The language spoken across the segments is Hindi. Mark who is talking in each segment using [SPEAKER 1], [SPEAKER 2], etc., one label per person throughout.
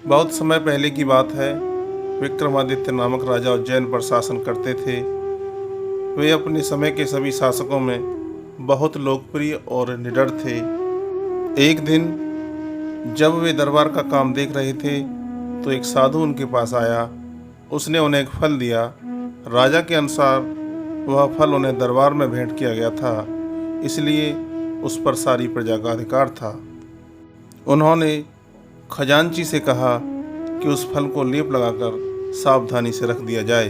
[SPEAKER 1] बहुत समय पहले की बात है। विक्रमादित्य नामक राजा उज्जैन पर शासन करते थे। वे अपने समय के सभी शासकों में बहुत लोकप्रिय और निडर थे। एक दिन जब वे दरबार का काम देख रहे थे तो एक साधु उनके पास आया। उसने उन्हें एक फल दिया। राजा के अनुसार वह फल उन्हें दरबार में भेंट किया गया था, इसलिए उस पर सारी प्रजा का अधिकार था। उन्होंने खजांची से कहा कि उस फल को लेप लगाकर सावधानी से रख दिया जाए।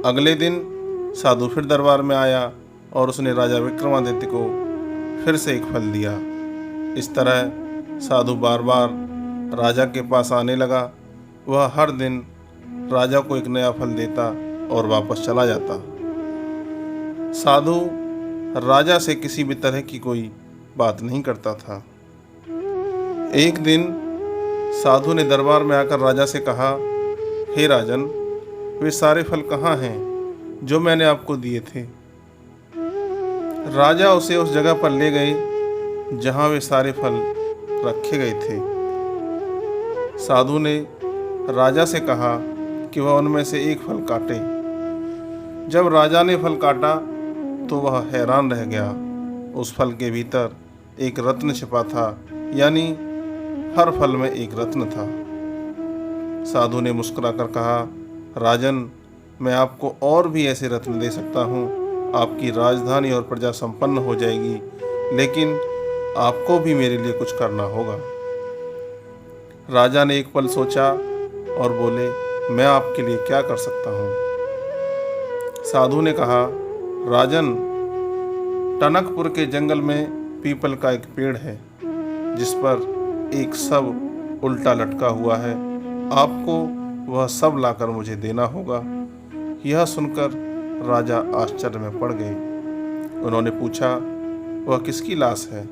[SPEAKER 1] अगले दिन साधु फिर दरबार में आया और उसने राजा विक्रमादित्य को फिर से एक फल दिया। इस तरह साधु बार बार राजा के पास आने लगा। वह हर दिन राजा को एक नया फल देता और वापस चला जाता। साधु राजा से किसी भी तरह की कोई बात नहीं करता था। एक दिन साधु ने दरबार में आकर राजा से कहा, हे राजन, वे सारे फल कहाँ हैं जो मैंने आपको दिए थे? राजा उसे उस जगह पर ले गए जहाँ वे सारे फल रखे गए थे। साधु ने राजा से कहा कि वह उनमें से एक फल काटे। जब राजा ने फल काटा तो वह हैरान रह गया। उस फल के भीतर एक रत्न छिपा था, यानी हर फल में एक रत्न था। साधु ने मुस्कुराकर कहा, राजन, मैं आपको और भी ऐसे रत्न दे सकता हूँ। आपकी राजधानी और प्रजा संपन्न हो जाएगी, लेकिन आपको भी मेरे लिए कुछ करना होगा। राजा ने एक पल सोचा और बोले, मैं आपके लिए क्या कर सकता हूँ? साधु ने कहा, राजन, टनकपुर के जंगल में पीपल का एक पेड़ है जिस पर एक शव उल्टा लटका हुआ है। आपको वह सब लाकर मुझे देना होगा। यह सुनकर राजा आश्चर्य में पड़ गए। उन्होंने पूछा, वह किसकी लाश है?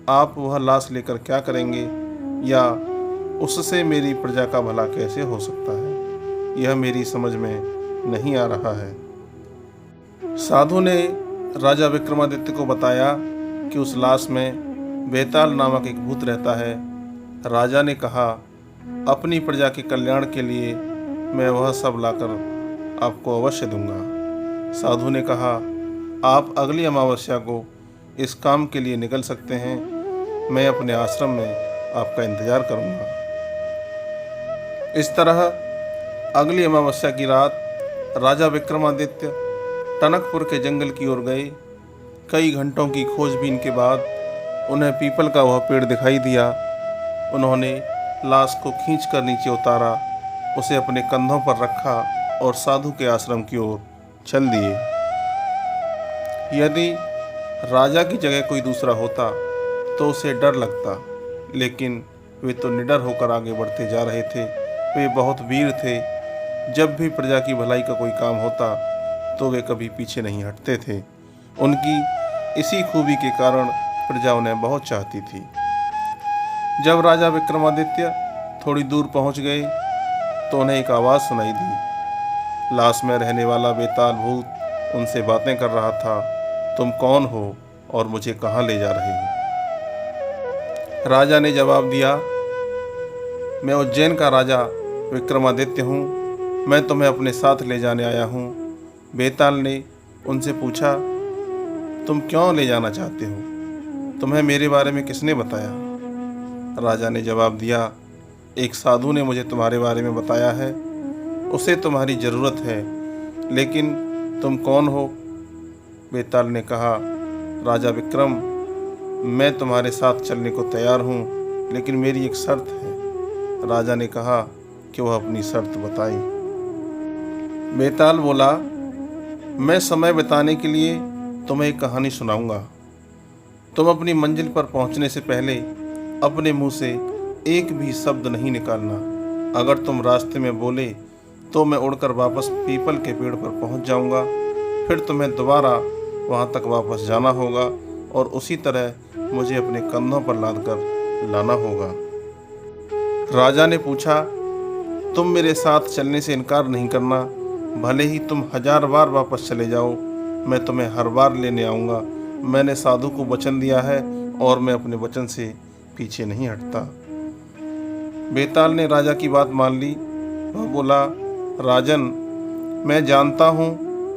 [SPEAKER 1] आप वह लाश लेकर क्या करेंगे, या उससे मेरी प्रजा का भला कैसे हो सकता है? यह मेरी समझ में नहीं आ रहा है। साधु ने राजा विक्रमादित्य को बताया कि उस लाश में बेताल नामक एक भूत रहता है। राजा ने कहा, अपनी प्रजा के कल्याण के लिए मैं वह सब लाकर आपको अवश्य दूंगा। साधु ने कहा, आप अगली अमावस्या को इस काम के लिए निकल सकते हैं। मैं अपने आश्रम में आपका इंतजार करूंगा। इस तरह अगली अमावस्या की रात राजा विक्रमादित्य टनकपुर के जंगल की ओर गए। कई घंटों की खोजबीन के बाद उन्हें पीपल का वह पेड़ दिखाई दिया। उन्होंने लाश को खींचकर नीचे उतारा, उसे अपने कंधों पर रखा और साधु के आश्रम की ओर चल दिए। यदि राजा की जगह कोई दूसरा होता तो उसे डर लगता, लेकिन वे तो निडर होकर आगे बढ़ते जा रहे थे। वे बहुत वीर थे। जब भी प्रजा की भलाई का कोई काम होता तो वे कभी पीछे नहीं हटते थे। उनकी इसी खूबी के कारण प्रजा उन्हें बहुत चाहती थी। जब राजा विक्रमादित्य थोड़ी दूर पहुंच गए तो उन्हें एक आवाज़ सुनाई दी। लाश में रहने वाला बेताल भूत उनसे बातें कर रहा था। तुम कौन हो और मुझे कहाँ ले जा रहे हो? राजा ने जवाब दिया, मैं उज्जैन का राजा विक्रमादित्य हूँ। मैं तुम्हें अपने साथ ले जाने आया हूँ। बेताल ने उनसे पूछा, तुम क्यों ले जाना चाहते हो? तुम्हें मेरे बारे में किसने बताया? राजा ने जवाब दिया, एक साधु ने मुझे तुम्हारे बारे में बताया है। उसे तुम्हारी ज़रूरत है, लेकिन तुम कौन हो? बेताल ने कहा, राजा विक्रम, मैं तुम्हारे साथ चलने को तैयार हूँ, लेकिन मेरी एक शर्त है। राजा ने कहा कि वह अपनी शर्त बताए। बेताल बोला, मैं समय बिताने के लिए तुम्हें एक कहानी सुनाऊंगा। तुम अपनी मंजिल पर पहुंचने से पहले अपने मुंह से एक भी शब्द नहीं निकालना। अगर तुम रास्ते में बोले तो मैं उड़कर वापस पीपल के पेड़ पर पहुंच जाऊंगा। फिर तुम्हें दोबारा वहां तक वापस जाना होगा और उसी तरह मुझे अपने कंधों पर लाद कर लाना होगा। राजा ने पूछा, तुम मेरे साथ चलने से इनकार नहीं करना? भले ही तुम 1000 बार वापस चले जाओ, मैं तुम्हें हर बार लेने आऊँगा। मैंने साधु को वचन दिया है और मैं अपने वचन से पीछे नहीं हटता। बेताल ने राजा की बात मान ली। वह बोला, राजन, मैं जानता हूँ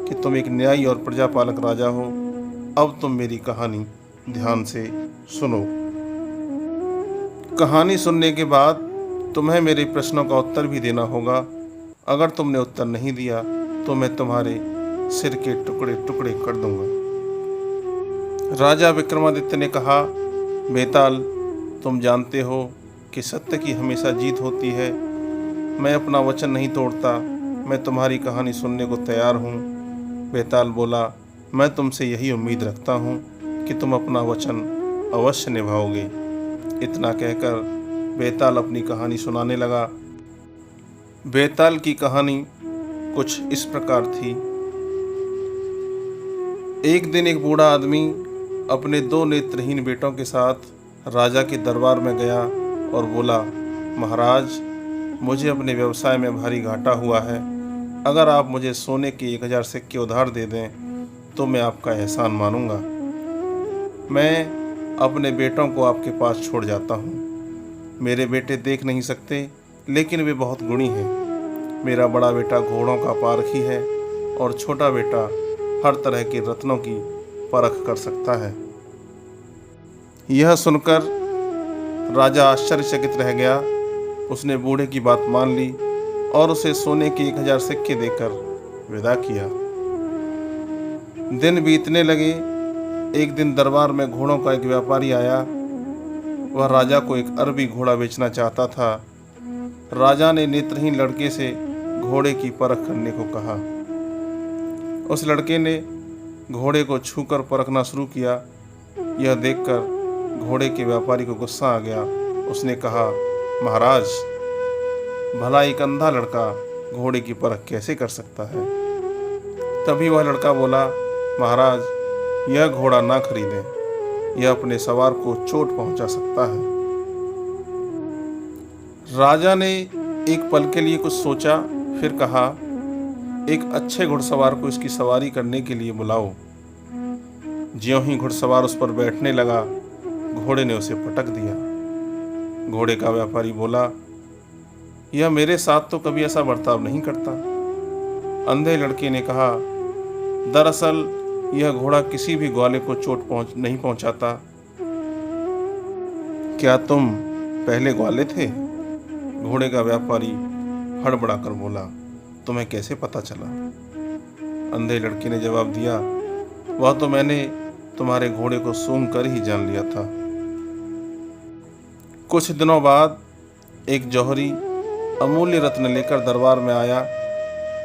[SPEAKER 1] कि तुम एक न्यायी और प्रजापालक राजा हो। अब तुम मेरी कहानी ध्यान से सुनो। कहानी सुनने के बाद तुम्हें मेरे प्रश्नों का उत्तर भी देना होगा। अगर तुमने उत्तर नहीं दिया तो मैं तुम्हारे सिर के टुकड़े टुकड़े कर दूंगा। राजा विक्रमादित्य ने कहा, बेताल, तुम जानते हो कि सत्य की हमेशा जीत होती है। मैं अपना वचन नहीं तोड़ता। मैं तुम्हारी कहानी सुनने को तैयार हूँ। बेताल बोला, मैं तुमसे यही उम्मीद रखता हूँ कि तुम अपना वचन अवश्य निभाओगे। इतना कहकर बेताल अपनी कहानी सुनाने लगा। बेताल की कहानी कुछ इस प्रकार थी। एक दिन एक बूढ़ा आदमी अपने 2 नेत्रहीन बेटों के साथ राजा के दरबार में गया और बोला, महाराज, मुझे अपने व्यवसाय में भारी घाटा हुआ है। अगर आप मुझे सोने के 1000 सिक्के उधार दे दें तो मैं आपका एहसान मानूंगा। मैं अपने बेटों को आपके पास छोड़ जाता हूँ। मेरे बेटे देख नहीं सकते, लेकिन वे बहुत गुणी हैं। मेरा बड़ा बेटा घोड़ों का पारखी है और छोटा बेटा हर तरह के रत्नों की परख कर सकता है। यह सुनकर राजा आश्चर्यचकित रह गया। उसने बूढ़े की बात मान ली और उसे सोने के 1000 सिक्के देकर विदा किया। दिन बीतने लगे। एक दिन दरबार में घोड़ों का एक व्यापारी आया। वह राजा को एक अरबी घोड़ा बेचना चाहता था। राजा ने नेत्रहीन लड़के से घोड़े की परख करने को कहा। उस लड़के ने घोड़े को छूकर परखना शुरू किया। यह देखकर घोड़े के व्यापारी को गुस्सा आ गया। उसने कहा, महाराज, भला एक अंधा लड़का घोड़े की परख कैसे कर सकता है? तभी वह लड़का बोला, महाराज, यह घोड़ा ना खरीदें। यह अपने सवार को चोट पहुंचा सकता है। राजा ने एक पल के लिए कुछ सोचा, फिर कहा, एक अच्छे घुड़सवार को इसकी सवारी करने के लिए बुलाओ। ज्यों ही घुड़सवार उस पर बैठने लगा, घोड़े ने उसे पटक दिया। घोड़े का व्यापारी बोला, यह मेरे साथ तो कभी ऐसा बर्ताव नहीं करता। अंधे लड़के ने कहा, दरअसल यह घोड़ा किसी भी ग्वाले को चोट नहीं पहुंचाता। क्या तुम पहले ग्वाले थे? घोड़े का व्यापारी हड़बड़ा कर बोला, तुम्हें कैसे पता चला? अंधे लड़के ने जवाब दिया, वह तो मैंने तुम्हारे घोड़े को सूंघ कर ही जान लिया था। कुछ दिनों बाद एक जौहरी अमूल्य रत्न लेकर दरबार में आया।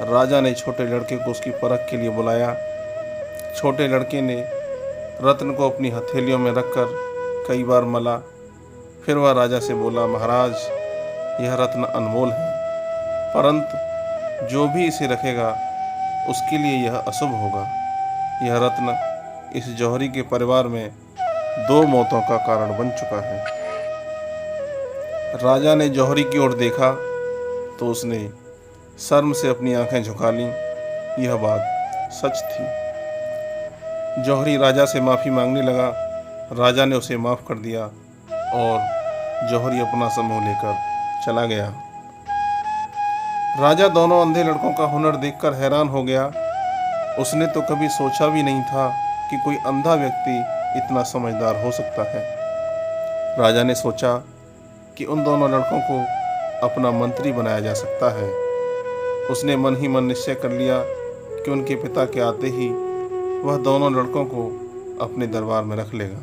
[SPEAKER 1] राजा ने छोटे लड़के को उसकी परख के लिए बुलाया। छोटे लड़के ने रत्न को अपनी हथेलियों में रखकर कई बार मला। फिर वह राजा से बोला, महाराज, यह रत्न अनमोल है, परंतु जो भी इसे रखेगा उसके लिए यह अशुभ होगा। यह रत्न इस जौहरी के परिवार में 2 मौतों का कारण बन चुका है। राजा ने जौहरी की ओर देखा तो उसने शर्म से अपनी आंखें झुका लीं। यह बात सच थी। जौहरी राजा से माफ़ी मांगने लगा। राजा ने उसे माफ़ कर दिया और जौहरी अपना समूह लेकर चला गया। राजा दोनों अंधे लड़कों का हुनर देखकर हैरान हो गया। उसने तो कभी सोचा भी नहीं था कि कोई अंधा व्यक्ति इतना समझदार हो सकता है। राजा ने सोचा कि उन दोनों लड़कों को अपना मंत्री बनाया जा सकता है। उसने मन ही मन निश्चय कर लिया कि उनके पिता के आते ही वह दोनों लड़कों को अपने दरबार में रख लेगा।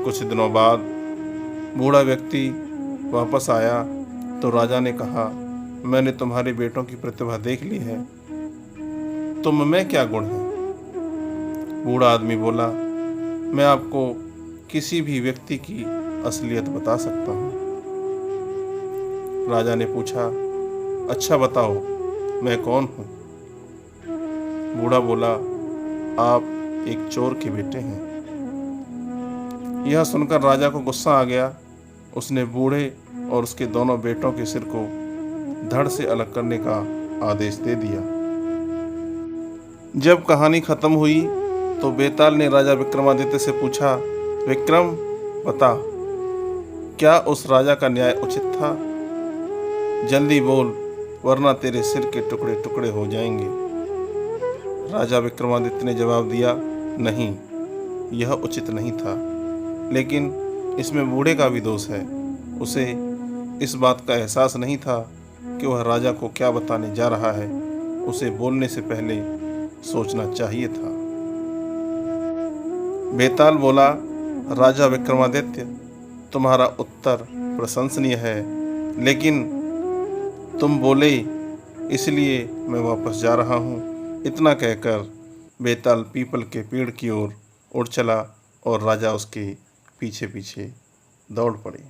[SPEAKER 1] कुछ दिनों बाद बूढ़ा व्यक्ति वापस आया तो राजा ने कहा, मैंने तुम्हारे बेटों की प्रतिभा देख ली है। तुम में क्या गुण है? बूढ़ा आदमी बोला, मैं आपको किसी भी व्यक्ति की असलियत बता सकता हूँ। राजा ने पूछा, अच्छा बताओ, मैं कौन हूँ? बूढ़ा बोला, आप एक चोर के बेटे हैं। यह सुनकर राजा को गुस्सा आ गया। उसने बूढ़े और उसके दोनों बेटों के सिर को धड़ से अलग करने का आदेश दे दिया। जब कहानी खत्म हुई तो बेताल ने राजा विक्रमादित्य से पूछा, विक्रम, बता, क्या उस राजा का न्याय उचित था? जल्दी बोल, वरना तेरे सिर के टुकड़े टुकड़े हो जाएंगे। राजा विक्रमादित्य ने जवाब दिया, नहीं, यह उचित नहीं था, लेकिन इसमें बूढ़े का भी दोष है। उसे इस बात का एहसास नहीं था कि वह राजा को क्या बताने जा रहा है। उसे बोलने से पहले सोचना चाहिए था। बेताल बोला, राजा विक्रमादित्य, तुम्हारा उत्तर प्रशंसनीय है, लेकिन तुम बोले इसलिए मैं वापस जा रहा हूँ। इतना कहकर बेताल पीपल के पेड़ की ओर उड़ चला और राजा उसके पीछे पीछे दौड़ पड़े।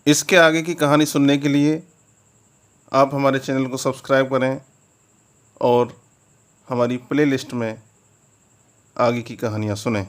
[SPEAKER 1] इसके आगे की कहानी सुनने के लिए आप हमारे चैनल को सब्सक्राइब करें और हमारी प्लेलिस्ट में आगे की कहानियाँ सुनें।